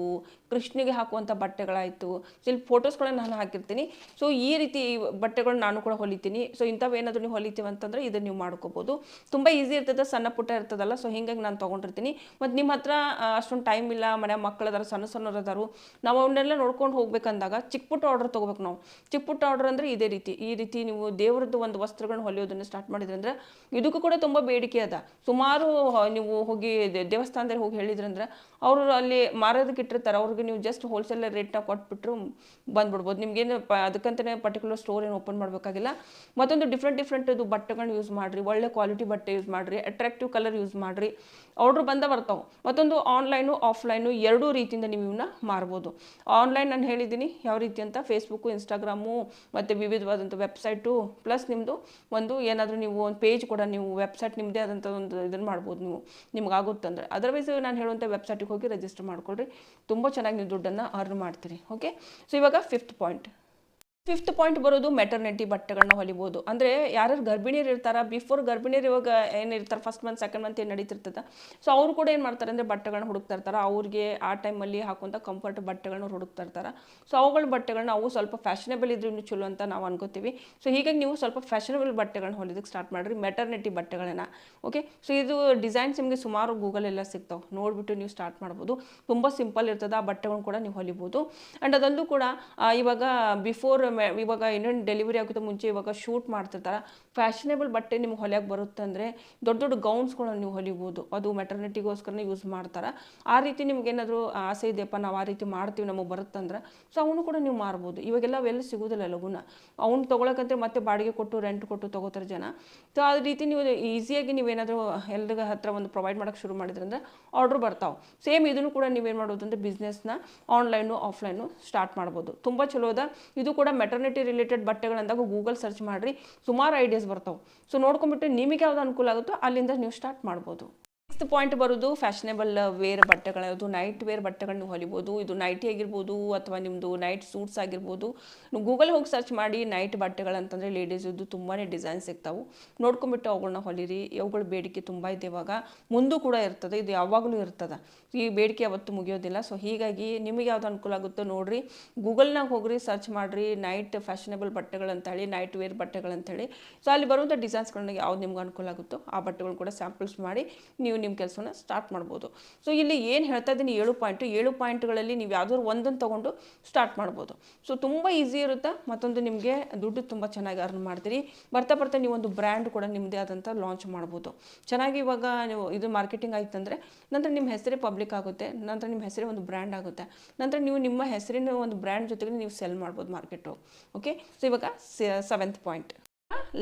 ಕೃಷ್ಣಿಗೆ ಹಾಕುವಂಥ ಬಟ್ಟೆಗಳಾಯಿತು. ಸೊ ಇಲ್ಲಿ ಫೋಟೋಸ್ಗಳನ್ನ ನಾನು ಹಾಕಿರ್ತೀನಿ. ಸೊ ಈ ರೀತಿ ಬಟ್ಟೆಗಳನ್ನ ನಾನು ಕೂಡ ಹೊಲಿತೀನಿ. ಸೊ ಇಂಥವೇನಾದರೂ ನೀವು ಹೊಲಿತೀವಿ ಅಂತಂದರೆ ಇದನ್ನು ನೀವು ಮಾಡ್ಕೋಬೋದು. ತುಂಬ ಈಸಿ ಇರ್ತದೆ, ಸಣ್ಣ ಪುಟ್ಟ ಇರ್ತದಲ್ಲ. ಸೊ ಹೀಗಾಗಿ ನಾನು ತೊಗೊಂಡಿರ್ತೀನಿ. ಮತ್ತು ನಿಮ್ಮ ಹತ್ರ ಅಷ್ಟೊಂದು ಟೈಮ್ ಇಲ್ಲ, ಮನೆ ಮಕ್ಕಳದಾರ, ಸಣ್ಣದಾರು, ನಾವು ಅವನ್ನೆಲ್ಲ ನೋಡ್ಕೊಂಡು ಹೋಗ್ಬೇಕಂದಾಗ ಚಿಕ್ಕ ಪುಟ್ಟ ಆರ್ಡರ್ ತೊಗೋಬೇಕು ನಾವು. ಚಿಕ್ಕ ಪುಟ್ಟ ಆರ್ಡರ್ ಅಂದರೆ ಇದೇ ರೀತಿ ಈ ರೀತಿ ನೀವು ದೇವ್ರದ್ದು ಒಂದು ವಸ್ತ್ರಗಳನ್ನ ಹೊಲಿಯೋದನ್ನು ಸ್ಟಾರ್ಟ್ ಮಾಡಿದ್ರಿ ಅಂದರೆ ಇದಕ್ಕೂ ಕೂಡ ತುಂಬ ಬೇಡಿಕೆ ಅದ. ಸುಮಾರು ನೀವು ಹೋಗಿ ದೇವಸ್ಥಾನದಲ್ಲಿ ಹೋಗಿ ಹೇಳಿದ್ರಂದ್ರೆ ಅವರು ಅಲ್ಲಿ ಮಾರೋದಕ್ಕೆ ಇಟ್ಟಿರ್ತಾರೆ, ಅವ್ರಿಗೆ ನೀವು ಜಸ್ಟ್ ಹೋಲ್ಸೇಲ್ ರೇಟ್ನ ಕೊಟ್ಬಿಟ್ರು ಬಂದ್ಬಿಡ್ಬೋದು. ನಿಮ್ಗೇನು ಅದಕ್ಕಂತಲೇ ಪರ್ಟಿಕ್ಯುಲರ್ ಸ್ಟೋರ್ ಏನು ಓಪನ್ ಮಾಡಬೇಕಾಗಿಲ್ಲ. ಮತ್ತೊಂದು ಡಿಫ್ರೆಂಟ್ ಇದು ಬಟ್ಟೆಗಳನ್ನ ಯೂಸ್ ಮಾಡಿರಿ, ಒಳ್ಳೆ ಕ್ವಾಲಿಟಿ ಬಟ್ಟೆ ಯೂಸ್ ಮಾಡಿರಿ, ಅಟ್ರಾಕ್ಟಿವ್ ಕಲರ್ ಯೂಸ್ ಮಾಡಿರಿ, ಆರ್ಡ್ರ್ ಬರ್ತಾವೆ. ಮತ್ತೊಂದು ಆನ್ಲೈನು ಆಫ್ಲೈನು ಎರಡೂ ರೀತಿಯಿಂದ ನೀವು ಇವನ್ನ ಮಾರ್ಬೋದು. ಆನ್ಲೈನ್ ನಾನು ಹೇಳಿದ್ದೀನಿ ಯಾವ ರೀತಿ ಅಂತ, ಫೇಸ್ಬುಕ್ಕು, ಇನ್ಸ್ಟಾಗ್ರಾಮು ಮತ್ತು ವಿವಿಧವಾದಂಥ ವೆಬ್ಸೈಟು, ಪ್ಲಸ್ ನಿಮ್ಮದು ಒಂದು ಏನಾದರೂ ನೀವು ಒಂದು ಪೇಜ್ ಕೂಡ ನೀವು ವೆಬ್ಸೈಟ್ ನಿಮ್ಮದೇ ಆದಂಥ ಒಂದು ಇದನ್ನು ಮಾಡ್ಬೋದು ನೀವು, ನಿಮ್ಗಾಗುತ್ತಂದರೆ. ಅದರ್ವೈಸ್ ನಾನು ಹೇಳುವಂಥ ವೆಬ್ಸೈಟಿಗೆ ಹೋಗಿ ರಿಜಿಸ್ಟರ್ ಮಾಡ್ಕೊಳ್ರಿ, ತುಂಬ ಚೆನ್ನಾಗಿ ನೀವು ದುಡ್ಡನ್ನು ಅರ್ನ್ ಮಾಡ್ತೀರಿ. ಓಕೆ, ಸೊ ಇವಾಗ 5th ಪಾಯಿಂಟ್. ಫಿಫ್ತ್ ಪಾಯಿಂಟ್ ಬರೋದು ಮೆಟರ್ನಿಟಿ ಬಟ್ಟೆಗಳನ್ನ ಹೊಲಿಬೋದು. ಅಂದರೆ ಯಾರ್ಯಾರು ಗರ್ಭಿಣಿಯರು ಇರ್ತಾರ, ಬಿಫೋರ್ ಗರ್ಭಿಣಿಯರು ಇವಾಗ ಏನಿರ್ತಾರೆ ಫಸ್ಟ್ ಮಂತ್ ಸೆಕೆಂಡ್ ಮಂತ್ ಏನು ನಡೀತಿರ್ತದೆ, ಸೊ ಅವರು ಕೂಡ ಏನು ಮಾಡ್ತಾರೆ ಅಂದರೆ ಬಟ್ಟೆಗಳನ್ನ ಹುಡುಕ್ತಾ ಇರ್ತಾರೆ. ಅವ್ರಿಗೆ ಆ ಟೈಮಲ್ಲಿ ಹಾಕುವಂಥ ಕಂಫರ್ಟ್ ಬಟ್ಟೆಗಳನ್ನ ಹುಡುಕ್ತಾ ಇರ್ತಾರೆ. ಸೊ ಅವುಗಳ ಬಟ್ಟೆಗಳನ್ನ ಅವು ಸ್ವಲ್ಪ ಫ್ಯಾಷನೇಬಲ್ ಇದ್ರೂ ಇನ್ನೂ ಚಲೋ ಅಂತ ನಾವು ಅನ್ಕೋತೀವಿ. ಸೊ ಹೀಗಾಗಿ ನೀವು ಸ್ವಲ್ಪ ಫ್ಯಾಷನೇಬಲ್ ಬಟ್ಟೆಗಳನ್ನ ಹೊಲಿದಕ್ಕೆ ಸ್ಟಾರ್ಟ್ ಮಾಡಿರಿ, ಮೆಟರ್ನಿಟಿ ಬಟ್ಟೆಗಳನ್ನ. ಓಕೆ, ಸೊ ಇದು ಡಿಸೈನ್ಸ್ ನಿಮಗೆ ಸುಮಾರು ಗೂಗಲೆಲ್ಲ ಸಿಗ್ತಾವೆ, ನೋಡಿಬಿಟ್ಟು ನೀವು ಸ್ಟಾರ್ಟ್ ಮಾಡ್ಬೋದು. ತುಂಬ ಸಿಂಪಲ್ ಇರ್ತದೆ, ಆ ಬಟ್ಟೆಗಳನ್ನ ಕೂಡ ನೀವು ಹೊಲಿಬೋದು. ಆ್ಯಂಡ್ ಅದೊಂದು ಕೂಡ ಇವಾಗ ಬಿಫೋರ್ ಇವಾಗ ಇನ್ನೊಂದು ಡೆಲಿವರಿ ಆಗೋದು ಮುಂಚೆ ಇವಾಗ ಶೂಟ್ ಮಾಡ್ತಿರ್ತಾರೆ, ಫ್ಯಾಷನೇಬಲ್ ಬಟ್ಟೆ ನಿಮ್ಗೆ ಹೊಲಿಯೋಕೆ ಬರುತ್ತೆ ಅಂದರೆ ದೊಡ್ಡ ದೊಡ್ಡ ಗೌನ್ಸ್ಗಳನ್ನ ನೀವು ಹೊಲಿಬೋದು. ಅದು ಮೆಟರ್ನಿಟಿಗೋಸ್ಕರನೇ ಯೂಸ್ ಮಾಡ್ತಾರೆ. ಆ ರೀತಿ ನಿಮ್ಗೆ ಏನಾದರೂ ಆಸೆ ಇದೆಯಪ್ಪ, ನಾವು ಆ ರೀತಿ ಮಾಡ್ತೀವಿ ನಮಗೆ ಬರುತ್ತಂದ್ರೆ, ಸೊ ಅವನು ಕೂಡ ನೀವು ಮಾರ್ಬೋದು. ಇವಾಗೆಲ್ಲ ಅವೆಲ್ಲ ಸಿಗೋದಿಲ್ಲ ಲಗುನ, ಅವ್ನು ತೊಗೊಳಕಂದ್ರೆ ಮತ್ತೆ ಬಾಡಿಗೆ ಕೊಟ್ಟು ರೆಂಟ್ ಕೊಟ್ಟು ತೊಗೋತಾರೆ ಜನ. ಸೊ ಆ ರೀತಿ ನೀವು ಈಸಿಯಾಗಿ ನೀವೇನಾದರೂ ಎಲ್ಲರ ಹತ್ರ ಒಂದು ಪ್ರೊವೈಡ್ ಮಾಡೋಕ್ಕೆ ಶುರು ಮಾಡಿದ್ರಂದ್ರೆ ಆರ್ಡ್ರ್ ಬರ್ತಾವೆ. ಸೇಮ್ ಇದನ್ನು ಕೂಡ ನೀವೇನು ಮಾಡೋದು ಅಂದರೆ ಬಿಸ್ನೆಸ್ನ ಆನ್ಲೈನು ಆಫ್ಲೈನು ಸ್ಟಾರ್ಟ್ ಮಾಡ್ಬೋದು. ತುಂಬ ಚಲೋ ಅದ. ಇದು ಕೂಡ ಮೆಟರ್ನಿಟಿ ರಿಲೇಟೆಡ್ ಬಟ್ಟೆಗಳಂದಾಗ ಗೂಗಲ್ ಸರ್ಚ್ ಮಾಡಿರಿ, ಸುಮಾರು ಐಡಿಯಾಸ್ ಬರ್ತಾವೆ. ಸೊ ನೋಡ್ಕೊಂಬಿಟ್ಟು ನಿಮಗೆ ಯಾವ್ದು ಅನುಕೂಲ ಆಗುತ್ತೋ ಅಲ್ಲಿಂದ ನೀವು ಸ್ಟಾರ್ಟ್ ಮಾಡ್ಬೋದು. ನೆಕ್ಸ್ಟ್ ಪಾಯಿಂಟ್ ಬರೋದು ಫ್ಯಾಷನೇಬಲ್ ವೇರ್ ಬಟ್ಟೆಗಳದು, ನೈಟ್ ವೇರ್ ಬಟ್ಟೆಗಳನ್ನ ಹೊಲಿಬೋದು. ಇದು ನೈಟಿ ಆಗಿರ್ಬೋದು ಅಥವಾ ನಿಮ್ಮದು ನೈಟ್ ಸೂಟ್ಸ್ ಆಗಿರ್ಬೋದು. ನೀವು ಗೂಗಲ್ ಹೋಗಿ ಸರ್ಚ್ ಮಾಡಿ ನೈಟ್ ಬಟ್ಟೆಗಳಂತಂದರೆ ಲೇಡೀಸದ್ದು ತುಂಬಾ ಡಿಸೈನ್ ಸಿಗ್ತಾವೆ, ನೋಡ್ಕೊಂಬಿಟ್ಟು ಅವುಗಳನ್ನ ಹೊಲಿರಿ. ಅವುಗಳ ಬೇಡಿಕೆ ತುಂಬ ಇದೆ ಇವಾಗ, ಮುಂದೂ ಕೂಡ ಇರ್ತದೆ, ಇದು ಯಾವಾಗಲೂ ಇರ್ತದೆ, ಈ ಬೇಡಿಕೆ ಯಾವತ್ತೂ ಮುಗಿಯೋದಿಲ್ಲ. ಸೊ ಹೀಗಾಗಿ ನಿಮಗೆ ಯಾವ್ದು ಅನುಕೂಲ ಆಗುತ್ತೋ ನೋಡಿರಿ, ಗೂಗಲ್ನಾಗ ಹೋಗ್ರಿ, ಸರ್ಚ್ ಮಾಡಿರಿ ನೈಟ್ ಫ್ಯಾಷನೇಬಲ್ ಬಟ್ಟೆಗಳಂತೇಳಿ, ನೈಟ್ ವೇರ್ ಬಟ್ಟೆಗಳಂತೇಳಿ. ಸೊ ಅಲ್ಲಿ ಬರುವಂಥ ಡಿಸೈನ್ಸ್ಗಳನ್ನ ಯಾವ್ದು ನಿಮ್ಗೆ ಅನುಕೂಲ ಆಗುತ್ತೋ ಆ ಬಟ್ಟೆಗಳು ಕೂಡ ಸ್ಯಾಂಪಲ್ಸ್ ಮಾಡಿ ನೀವು ನಿಮ್ಮ ಕೆಲಸನ ಸ್ಟಾರ್ಟ್ ಮಾಡ್ಬೋದು. ಸೊ ಇಲ್ಲಿ ಏನು ಹೇಳ್ತಾ ಇದ್ದೀನಿ 7 ಪಾಯಿಂಟ್ಗಳಲ್ಲಿ ನೀವು ಯಾವ್ದಾದ್ರು ಒಂದನ್ನು ತೊಗೊಂಡು ಸ್ಟಾರ್ಟ್ ಮಾಡ್ಬೋದು. ಸೊ ತುಂಬ ಈಸಿ ಇರುತ್ತೆ. ಮತ್ತೊಂದು ನಿಮಗೆ ದುಡ್ಡು ತುಂಬ ಚೆನ್ನಾಗಿ ಅರ್ನ್ ಮಾಡ್ತೀರಿ. ಬರ್ತಾ ಬರ್ತಾ ನೀವು ಒಂದು ಬ್ರ್ಯಾಂಡ್ ಕೂಡ ನಿಮ್ಮದೇ ಆದಂಥ ಲಾಂಚ್ ಮಾಡ್ಬೋದು. ಚೆನ್ನಾಗಿ ಇವಾಗ ನೀವು ಇದು ಮಾರ್ಕೆಟಿಂಗ್ ಆಯ್ತಂದರೆ ನಂತರ ನಿಮ್ಮ ಹೆಸರೇ ಪಬ್ಲಿಕ್ ಆಗುತ್ತೆ, ನಂತರ ನಿಮ್ಮ ಹೆಸರೇ ಒಂದು ಬ್ರ್ಯಾಂಡ್ ಆಗುತ್ತೆ, ನಂತರ ನೀವು ನಿಮ್ಮ ಹೆಸರಿನ ಒಂದು ಬ್ರ್ಯಾಂಡ್ ಜೊತೆಗೆ ನೀವು ಸೆಲ್ ಮಾಡ್ಬೋದು ಮಾರ್ಕೆಟು. ಓಕೆ, ಸೊ ಇವಾಗ 7th point,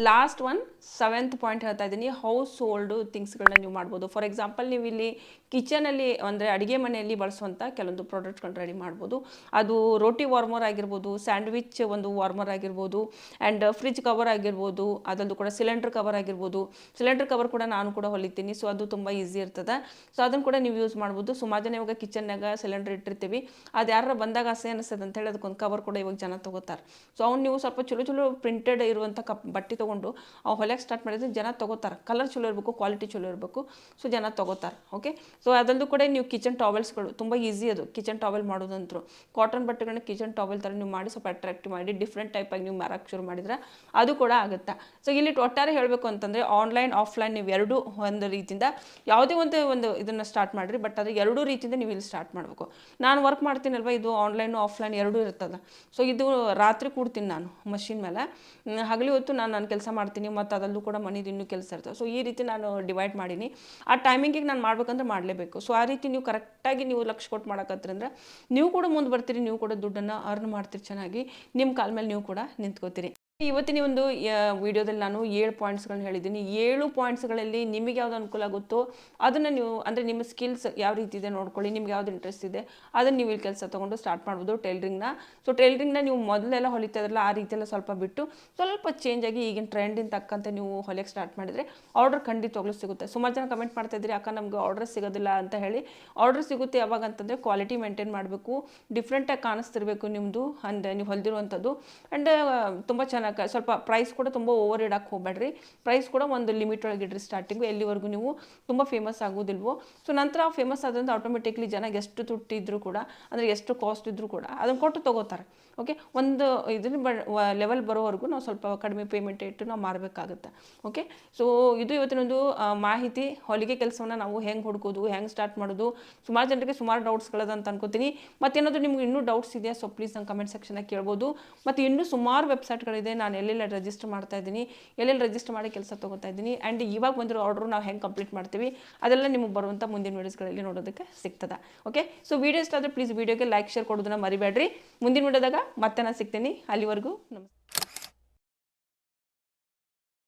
last one 7th point ಹೇಳ್ತಾ ಇದ್ದೀನಿ. ಹೌಸ್ ಹೋಲ್ಡ್ ಥಿಂಗ್ಸ್ಗಳನ್ನ ನೀವು ಮಾಡ್ಬೋದು. ಫಾರ್ ಎಕ್ಸಾಂಪಲ್ ನೀವು ಇಲ್ಲಿ ಕಿಚನಲ್ಲಿ ಅಂದರೆ ಅಡುಗೆ ಮನೆಯಲ್ಲಿ ಬಳಸುವಂಥ ಕೆಲವೊಂದು ಪ್ರಾಡಕ್ಟ್ಗಳನ್ನ ರೆಡಿ ಮಾಡ್ಬೋದು. ಅದು ರೋಟಿ ವಾರ್ಮರ್ ಆಗಿರ್ಬೋದು, ಸ್ಯಾಂಡ್ವಿಚ್ ಒಂದು ವಾರ್ಮರ್ ಆಗಿರ್ಬೋದು, ಆ್ಯಂಡ್ ಫ್ರಿಜ್ ಕವರ್ ಆಗಿರ್ಬೋದು, ಅದೊಂದು ಕೂಡ ಸಿಲಿಂಡರ್ ಕವರ್ ಆಗಿರ್ಬೋದು. ಸಿಲಿಂಡರ್ ಕವರ್ ಕೂಡ ನಾನು ಕೂಡ ಹೊಲಿತೀನಿ, ಸೊ ಅದು ತುಂಬ ಈಸಿ ಇರ್ತದೆ. ಸೊ ಅದನ್ನು ಕೂಡ ನೀವು ಯೂಸ್ ಮಾಡ್ಬೋದು. ಸುಮಾರು ಜನ ಇವಾಗ ಕಿಚನ್ನಾಗ ಸಿಲಿಂಡರ್ ಇಟ್ಟಿರ್ತೀವಿ, ಅದು ಯಾರು ಬಂದಾಗ ಆಸೆ ಅನಿಸ್ತದೆ ಅಂತೇಳಿ ಅದಕ್ಕೊಂದು ಕವರ್ ಕೂಡ ಇವಾಗ ಜನ ತೊಗೋತಾರೆ. ಸೊ ಅವ್ನು ನೀವು ಸ್ವಲ್ಪ ಚಲೋ ಚಲೋ ಪ್ರಿಂಟೆಡ್ ಇರುವಂಥ ಬಟ್ಟೆ ತೊಗೊಂಡು ಅವು ಹೊಲಿಯೋಕೆ ಸ್ಟಾರ್ಟ್ ಮಾಡಿದ್ರೆ ಜನ ತೊಗೋತಾರೆ. ಕಲರ್ ಚಲೋ ಇರಬೇಕು, ಕ್ವಾಲಿಟಿ ಚಲೋ ಇರಬೇಕು, ಸೊ ಜನ ತೊಗೋತಾರೆ. ಓಕೆ, ಸೊ ಅದಲ್ಲೂ ಕೂಡ ನೀವು ಕಿಚನ್ ಟಾವೆಲ್ಸ್ಗಳು ತುಂಬ ಈಸಿ, ಅದು ಕಿಚನ್ ಟಾವೆಲ್ ಮಾಡೋದಂತರು ಕಾಟನ್ ಬಟ್ಟೆಗಳನ್ನ ಕಿಚನ್ ಟಾವೆಲ್ ಥರ ನೀವು ಮಾಡಿ ಸ್ವಲ್ಪ ಅಟ್ರಾಕ್ಟಿವ್ ಮಾಡಿ ಡಿಫ್ರೆಂಟ್ ಟೈಪಾಗಿ ನೀವು ಮಾರಕ್ಕೆ ಶುರು ಮಾಡಿದ್ರೆ ಅದು ಕೂಡ ಆಗುತ್ತೆ. ಸೊ ಇಲ್ಲಿ ಒಟ್ಟಾರೆ ಹೇಳಬೇಕು ಅಂತಂದರೆ ಆನ್ಲೈನ್ ಆಫ್ಲೈನ್ ನೀವು ಎರಡೂ ಒಂದು ರೀತಿಯಿಂದ ಯಾವುದೇ ಒಂದು ಇದನ್ನು ಸ್ಟಾರ್ಟ್ ಮಾಡಿರಿ, ಬಟ್ ಅದು ಎರಡೂ ರೀತಿಯಿಂದ ನೀವು ಇಲ್ಲಿ ಸ್ಟಾರ್ಟ್ ಮಾಡಬೇಕು. ನಾನು ವರ್ಕ್ ಮಾಡ್ತೀನಲ್ವ, ಇದು ಆನ್ಲೈನು ಆಫ್ಲೈನ್ ಎರಡೂ ಇರ್ತದೆ. ಸೊ ಇದು ರಾತ್ರಿ ಕೂಡ್ತೀನಿ ನಾನು ಮಷಿನ್ ಮೇಲೆ, ಹಗಲಿ ಹೊತ್ತು ನಾನು ಕೆಲಸ ಮಾಡ್ತೀನಿ, ಮತ್ತು ಅದಲ್ಲೂ ಕೂಡ ಮನೇದು ಇನ್ನೂ ಕೆಲಸ ಇರ್ತದೆ. ಸೊ ಈ ರೀತಿ ನಾನು ಡಿವೈಡ್ ಮಾಡೀನಿ. ಆ ಟೈಮಿಂಗಿಗೆ ನಾನು ಮಾಡ್ಬೇಕಂದ್ರೆ ಮಾಡಲೇಬೇಕು. ಸೊ ಆ ರೀತಿ ನೀವು ಕರೆಕ್ಟಾಗಿ ನೀವು ಲಕ್ಷ್ಯ ಕೊಟ್ಟು ಮಾಡಕತ್ತೀರಂದ್ರೆ ನೀವು ಕೂಡ ಮುಂದೆ ಬರ್ತೀರಿ, ನೀವು ಕೂಡ ದುಡ್ಡನ್ನು ಅರ್ನ್ ಮಾಡ್ತೀರಿ, ಚೆನ್ನಾಗಿ ನಿಮ್ಮ ಕಾಲ ಮೇಲೆ ನೀವು ಕೂಡ ನಿಂತ್ಕೋತೀರಿ. ಇವತ್ತಿನ ಒಂದು ವಿಡಿಯೋದಲ್ಲಿ ನಾನು 7 ಪಾಯಿಂಟ್ಸ್ಗಳನ್ನ ಹೇಳಿದ್ದೀನಿ. 7 ಪಾಯಿಂಟ್ಸ್ಗಳಲ್ಲಿ ನಿಮಗೆ ಯಾವ್ದು ಅನುಕೂಲ ಆಗುತ್ತೋ ಅದನ್ನು ನೀವು, ಅಂದರೆ ನಿಮ್ಮ ಸ್ಕಿಲ್ಸ್ ಯಾವ ರೀತಿ ಇದೆ ನೋಡ್ಕೊಳ್ಳಿ, ನಿಮ್ಗೆ ಯಾವ್ದು ಇಂಟ್ರೆಸ್ಟ್ ಇದೆ ಅದನ್ನು ನೀವು ಇಲ್ಲಿ ಕೆಲಸ ತೊಗೊಂಡು ಸ್ಟಾರ್ಟ್ ಮಾಡ್ಬೋದು. ಟೈಲರಿಂಗ್ನ, ಸೊ ಟೈಲರಿಂಗ್ನ ನೀವು ಮೊದಲೆಲ್ಲ ಹೊಲಿತಾ ಇದ್ರಲ್ಲ ಆ ರೀತಿಯೆಲ್ಲ ಸ್ವಲ್ಪ ಬಿಟ್ಟು ಸ್ವಲ್ಪ ಚೇಂಜ್ ಆಗಿ ಈಗಿನ ಟ್ರೆಂಡಿನ ತಕ್ಕಂತೆ ನೀವು ಹೊಲಿಯೋಕ್ಕೆ ಸ್ಟಾರ್ಟ್ ಮಾಡಿದರೆ ಆರ್ಡರ್ ಖಂಡಿತವಾಗ್ಲೂ ಸಿಗುತ್ತೆ. ಸುಮಾರು ಜನ ಕಮೆಂಟ್ ಮಾಡ್ತಾ ಇದ್ರಿ, ಅಕ್ಕ ನಮಗೆ ಆರ್ಡರ್ ಸಿಗೋದಿಲ್ಲ ಅಂತ ಹೇಳಿ. ಆರ್ಡರ್ ಸಿಗುತ್ತೆ ಯಾವಾಗ ಅಂತಂದರೆ ಕ್ವಾಲಿಟಿ ಮೇಂಟೈನ್ ಮಾಡಬೇಕು, ಡಿಫ್ರೆಂಟಾಗಿ ಕಾಣಿಸ್ತಿರ್ಬೇಕು ನಿಮ್ಮದು, ಅಂಡ್ ನೀವು ಹೊಲಿದಿರುವಂಥದ್ದು. ಆ್ಯಂಡ್ ತುಂಬ ಚೆನ್ನಾಗಿ ಸ್ವಲ್ಪ ಪ್ರೈಸ್ ಕೂಡ ತುಂಬ ಓವರ್ ಇಡಕ್ಕೆ ಹೋಗಬೇಡ್ರಿ. ಪ್ರೈಸ್ ಕೂಡ ಒಂದು ಲಿಮಿಟ್ ಒಳಗೆ ಇಡ್ರಿ ಸ್ಟಾರ್ಟಿಂಗು, ಎಲ್ಲಿವರೆಗೂ ನೀವು ತುಂಬ ಫೇಮಸ್ ಆಗೋದಿಲ್ವೋ. ಸೊ ನಂತರ ಫೇಮಸ್ ಆದ್ರಿಂದ ಆಟೋಮೆಟಿಕ್ಲಿ ಜನ ಎಷ್ಟು ತುಟ್ಟಿದ್ರು ಕೂಡ, ಅಂದರೆ ಎಷ್ಟು ಕಾಸ್ಟ್ ಇದ್ದರೂ ಕೂಡ ಅದನ್ನು ಕೊಟ್ಟು ತೊಗೋತಾರೆ. ಓಕೆ, ಒಂದು ಇದನ್ನು ಲೆವೆಲ್ ಬರೋವರೆಗೂ ನಾವು ಸ್ವಲ್ಪ ಕಡಿಮೆ ಪೇಮೆಂಟ್ ಇಟ್ಟು ನಾವು ಮಾರಬೇಕಾಗುತ್ತೆ. ಓಕೆ, ಸೊ ಇದು ಇವತ್ತಿನೊಂದು ಮಾಹಿತಿ. ಹೊಲಿಗೆ ಕೆಲಸವನ್ನು ನಾವು ಹೆಂಗೆ ಹುಡುಕೋದು, ಹೆಂಗೆ ಸ್ಟಾರ್ಟ್ ಮಾಡೋದು, ಸುಮಾರು ಜನರಿಗೆ ಸುಮಾರು ಡೌಟ್ಸ್ಗಳದ ಅಂತ ಅನ್ಕೋತೀನಿ. ಮತ್ತೇನಾದರೂ ನಿಮ್ಗೆ ಇನ್ನೂ ಡೌಟ್ಸ್ ಇದೆಯಾ, ಸೊ ಪ್ಲೀಸ್ ನಂಗೆ ಕಮೆಂಟ್ ಸೆಕ್ಷನಾಗ ಕೇಳ್ಬೋದು. ಮತ್ತು ಇನ್ನೂ ಸುಮಾರು ವೆಬ್ಸೈಟ್ಗಳಿದೆ, ನಾನು ಎಲ್ಲೆಲ್ಲ ರಿಜಿಸ್ಟರ್ ಮಾಡ್ತಾ ಇದ್ದೀನಿ, ಎಲ್ಲೆಲ್ಲಿ ರಿಜಿಸ್ಟರ್ ಮಾಡಿ ಕೆಲಸ ತೊಗೋತಾ ಇದ್ದೀನಿ. ಆ್ಯಂಡ್ ಇವಾಗ ಬಂದಿರೋ ಆರ್ಡ್ರು ನಾವು ಹೆಂಗೆ ಕಂಪ್ಲೀಟ್ ಮಾಡ್ತೀವಿ ಅದೆಲ್ಲ ನಿಮಗೆ ಬರುವಂಥ ಮುಂದಿನ ವೀಡಿಯೋಸ್ಗಳಲ್ಲಿ ನೋಡೋದಕ್ಕೆ ಸಿಗ್ತದೆ. ಓಕೆ, ಸೊ ವೀಡಿಯೋ ಇಷ್ಟ ಆದರೆ ಪ್ಲೀಸ್ ವೀಡಿಯೋಗೆ ಲೈಕ್ ಶೇರ್ ಕೊಡೋದನ್ನ ಮರಿಬೇಡ್ರಿ. ಮುಂದಿನ ವೀಡಿಯೋದಾಗ ಮತ್ತೆ ನಾನು ಸಿಗ್ತೀನಿ. ಅಲ್ಲಿವರೆಗೂ ನಮಸ್ತೆ.